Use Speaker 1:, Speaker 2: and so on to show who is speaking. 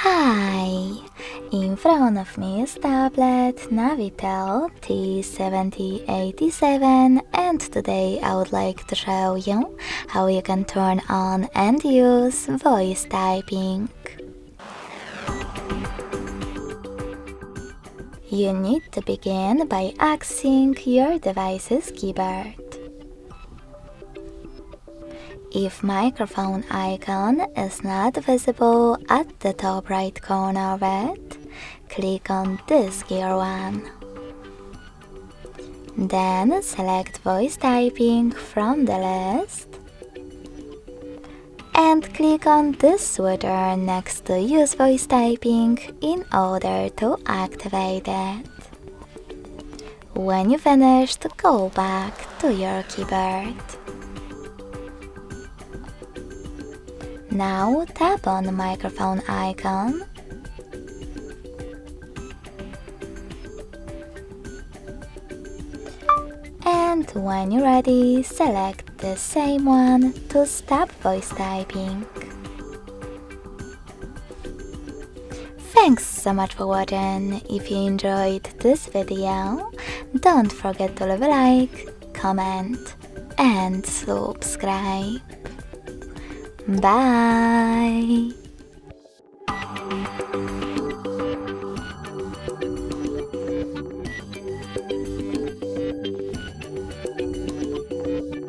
Speaker 1: Hi! In front of me is tablet NAVITEL T787 and today I would like to show you how you can turn on and use voice typing. You need to begin by accessing your device's keyboard. If microphone icon is not visible at the top right corner of it, click on this gear one. Then select voice typing from the list and click on this switcher next to use voice typing in order to activate it. When you finished, go back to your keyboard. Now tap on the microphone icon and when you're ready, select the same one to stop voice typing. Thanks so much for watching. If you enjoyed this video, don't forget to leave a like, comment and subscribe. Bye!